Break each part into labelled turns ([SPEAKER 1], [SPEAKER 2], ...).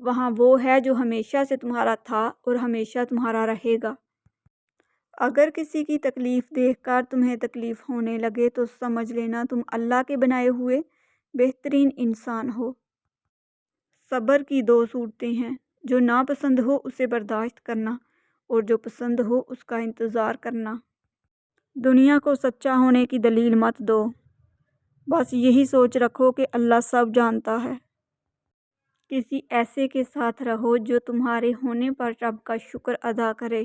[SPEAKER 1] وہاں وہ ہے جو ہمیشہ سے تمہارا تھا اور ہمیشہ تمہارا رہے گا۔ اگر کسی کی تکلیف دیکھ کر تمہیں تکلیف ہونے لگے تو سمجھ لینا تم اللہ کے بنائے ہوئے بہترین انسان ہو۔ صبر کی دو صورتیں ہیں، جو ناپسند ہو اسے برداشت کرنا اور جو پسند ہو اس کا انتظار کرنا۔ دنیا کو سچا ہونے کی دلیل مت دو، بس یہی سوچ رکھو کہ اللہ سب جانتا ہے۔ کسی ایسے کے ساتھ رہو جو تمہارے ہونے پر رب کا شکر ادا کرے۔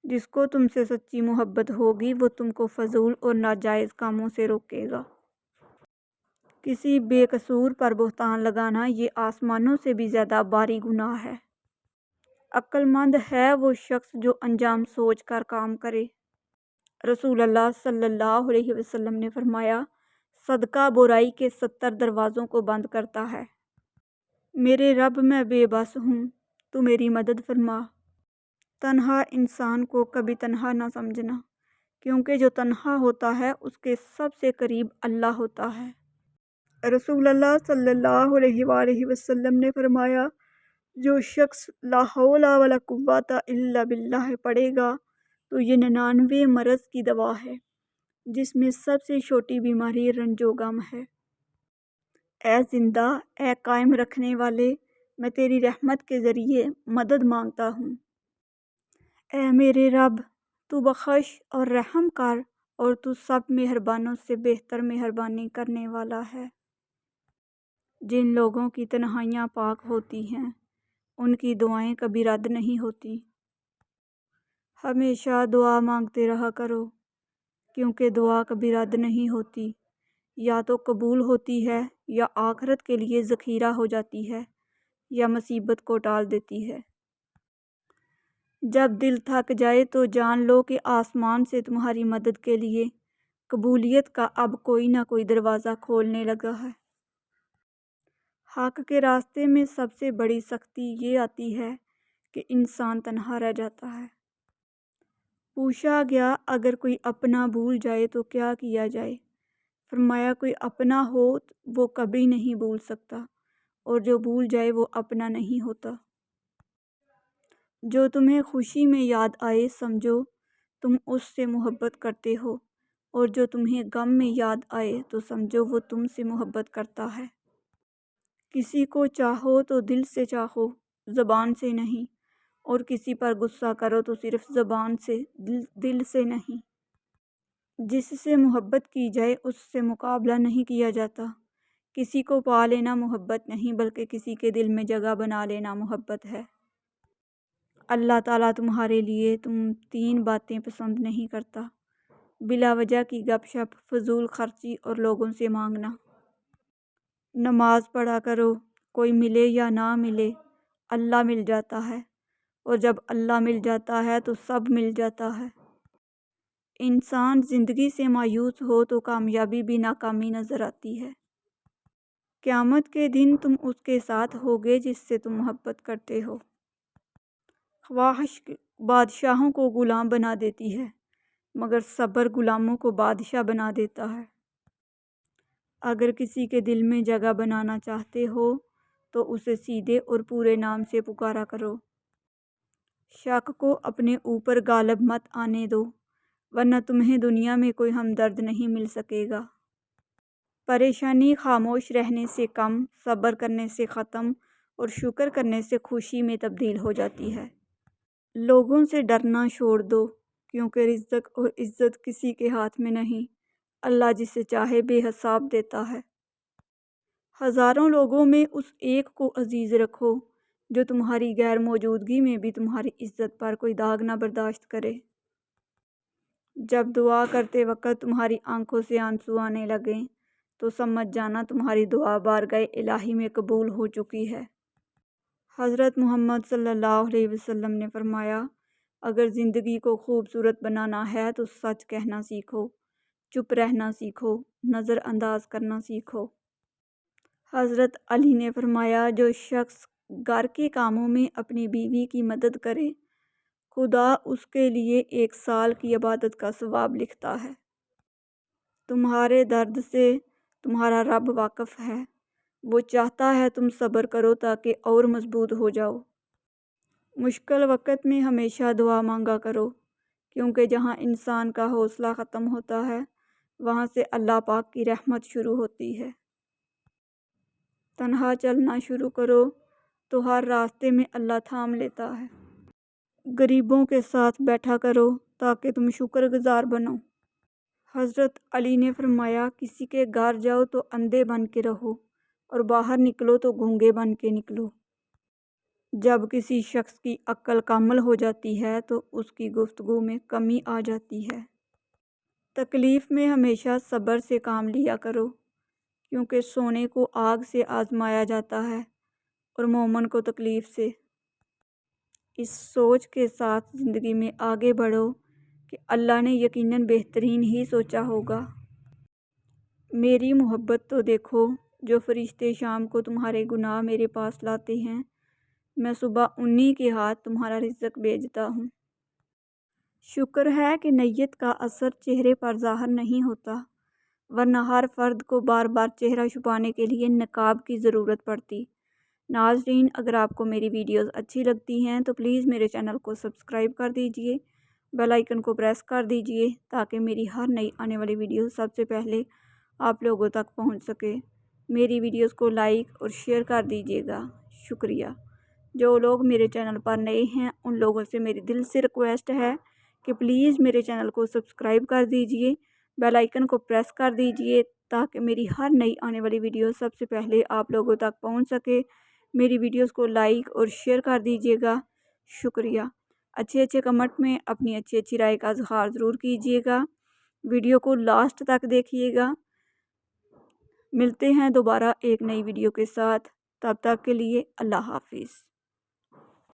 [SPEAKER 1] جس کو تم سے سچی محبت ہوگی وہ تم کو فضول اور ناجائز کاموں سے روکے گا۔ کسی بے قصور پر بہتان لگانا یہ آسمانوں سے بھی زیادہ بھاری گناہ ہے۔ عقل مند ہے وہ شخص جو انجام سوچ کر کام کرے۔ رسول اللہ صلی اللہ علیہ وسلم نے فرمایا، صدقہ برائی کے 70 دروازوں کو بند کرتا ہے۔ میرے رب میں بے بس ہوں، تو میری مدد فرما۔ تنہا انسان کو کبھی تنہا نہ سمجھنا، کیونکہ جو تنہا ہوتا ہے اس کے سب سے قریب اللہ ہوتا ہے۔ رسول اللہ صلی اللہ علیہ وآلہ وسلم نے فرمایا، جو شخص لا حول ولا قوت الا باللہ پڑھے گا تو یہ 99 مرض کی دوا ہے، جس میں سب سے چھوٹی بیماری رنج و غم ہے۔ اے زندہ، اے قائم رکھنے والے، میں تیری رحمت کے ذریعے مدد مانگتا ہوں۔ اے میرے رب، تو بخش اور رحم کر اور تو سب مہربانوں سے بہتر مہربانی کرنے والا ہے۔ جن لوگوں کی تنہائیاں پاک ہوتی ہیں ان کی دعائیں کبھی رد نہیں ہوتی۔ ہمیشہ دعا مانگتے رہا کرو، کیونکہ دعا کبھی رد نہیں ہوتی، یا تو قبول ہوتی ہے یا آخرت کے لیے ذخیرہ ہو جاتی ہے یا مصیبت کو ٹال دیتی ہے۔ جب دل تھک جائے تو جان لو کہ آسمان سے تمہاری مدد کے لیے قبولیت کا اب کوئی نہ کوئی دروازہ کھولنے لگا ہے۔ حق کے راستے میں سب سے بڑی سختی یہ آتی ہے کہ انسان تنہا رہ جاتا ہے۔ پوچھا گیا، اگر کوئی اپنا بھول جائے تو کیا کیا جائے؟ فرمایا، کوئی اپنا ہو وہ کبھی نہیں بھول سکتا، اور جو بھول جائے وہ اپنا نہیں ہوتا۔ جو تمہیں خوشی میں یاد آئے سمجھو تم اس سے محبت کرتے ہو، اور جو تمہیں غم میں یاد آئے تو سمجھو وہ تم سے محبت کرتا ہے۔ کسی کو چاہو تو دل سے چاہو، زبان سے نہیں، اور کسی پر غصہ کرو تو صرف زبان سے، دل سے نہیں۔ جس سے محبت کی جائے اس سے مقابلہ نہیں کیا جاتا۔ کسی کو پا لینا محبت نہیں بلکہ کسی کے دل میں جگہ بنا لینا محبت ہے۔ اللہ تعالیٰ تمہارے لیے تم 3 باتیں پسند نہیں کرتا: بلا وجہ کی گپ شپ، فضول خرچی اور لوگوں سے مانگنا۔ نماز پڑھا کرو، کوئی ملے یا نہ ملے اللہ مل جاتا ہے، اور جب اللہ مل جاتا ہے تو سب مل جاتا ہے۔ انسان زندگی سے مایوس ہو تو کامیابی بھی ناکامی نظر آتی ہے۔ قیامت کے دن تم اس کے ساتھ ہوگے جس سے تم محبت کرتے ہو۔ خواہش بادشاہوں کو غلام بنا دیتی ہے، مگر صبر غلاموں کو بادشاہ بنا دیتا ہے۔ اگر کسی کے دل میں جگہ بنانا چاہتے ہو تو اسے سیدھے اور پورے نام سے پکارا کرو۔ شک کو اپنے اوپر غالب مت آنے دو، ورنہ تمہیں دنیا میں کوئی ہمدرد نہیں مل سکے گا۔ پریشانی خاموش رہنے سے کم، صبر کرنے سے ختم، اور شکر کرنے سے خوشی میں تبدیل ہو جاتی ہے۔ لوگوں سے ڈرنا چھوڑ دو، کیونکہ رزق اور عزت کسی کے ہاتھ میں نہیں، اللہ جسے چاہے بے حساب دیتا ہے۔ ہزاروں لوگوں میں اس ایک کو عزیز رکھو جو تمہاری غیر موجودگی میں بھی تمہاری عزت پر کوئی داغ نہ برداشت کرے۔ جب دعا کرتے وقت تمہاری آنکھوں سے آنسو آنے لگیں تو سمجھ جانا تمہاری دعا بارگاہ الہی میں قبول ہو چکی ہے۔ حضرت محمد صلی اللہ علیہ وسلم نے فرمایا، اگر زندگی کو خوبصورت بنانا ہے تو سچ کہنا سیکھو، چپ رہنا سیکھو، نظر انداز کرنا سیکھو۔ حضرت علی نے فرمایا، جو شخص گھر کے کاموں میں اپنی بیوی کی مدد کرے خدا اس کے لیے 1 سال کی عبادت کا ثواب لکھتا ہے۔ تمہارے درد سے تمہارا رب واقف ہے، وہ چاہتا ہے تم صبر کرو تاکہ اور مضبوط ہو جاؤ۔ مشکل وقت میں ہمیشہ دعا مانگا کرو، کیونکہ جہاں انسان کا حوصلہ ختم ہوتا ہے وہاں سے اللہ پاک کی رحمت شروع ہوتی ہے۔ تنہا چلنا شروع کرو تو ہر راستے میں اللہ تھام لیتا ہے۔ غریبوں کے ساتھ بیٹھا کرو تاکہ تم شکر گزار بنو۔ حضرت علی نے فرمایا، کسی کے گھر جاؤ تو اندھے بن کے رہو اور باہر نکلو تو گونگے بن کے نکلو۔ جب کسی شخص کی عقل کامل ہو جاتی ہے تو اس کی گفتگو میں کمی آ جاتی ہے۔ تکلیف میں ہمیشہ صبر سے کام لیا کرو، کیونکہ سونے کو آگ سے آزمایا جاتا ہے اور مومن کو تکلیف سے۔ اس سوچ کے ساتھ زندگی میں آگے بڑھو کہ اللہ نے یقیناً بہترین ہی سوچا ہوگا۔ میری محبت تو دیکھو، جو فرشتے شام کو تمہارے گناہ میرے پاس لاتے ہیں، میں صبح انہی کے ہاتھ تمہارا رزق بھیجتا ہوں۔ شکر ہے کہ نیت کا اثر چہرے پر ظاہر نہیں ہوتا، ورنہ ہر فرد کو بار بار چہرہ چھپانے کے لیے نقاب کی ضرورت پڑتی۔ ناظرین، اگر آپ کو میری ویڈیوز اچھی لگتی ہیں تو پلیز میرے چینل کو سبسکرائب کر دیجئے، بیل آئیکن کو پریس کر دیجئے تاکہ میری ہر نئی آنے والی ویڈیو سب سے پہلے آپ لوگوں تک پہنچ سکے۔ میری ویڈیوز کو لائک اور شیئر کر دیجئے گا، شکریہ۔ جو لوگ میرے چینل پر نئے ہیں ان لوگوں سے میری دل سے ریکویسٹ ہے کہ پلیز میرے چینل کو سبسکرائب کر دیجئے، بیل آئیکن کو پریس کر دیجئے تاکہ میری ہر نئی آنے والی ویڈیو سب سے پہلے آپ لوگوں تک پہنچ سکے۔ میری ویڈیوز کو لائک اور شیئر کر دیجئے گا، شکریہ۔ اچھے کمنٹ میں اپنی اچھی رائے کا اظہار ضرور کیجئے گا۔ ویڈیو کو لاسٹ تک دیکھیے گا۔ ملتے ہیں دوبارہ ایک نئی ویڈیو کے ساتھ، تب تک کے لیے اللہ حافظ۔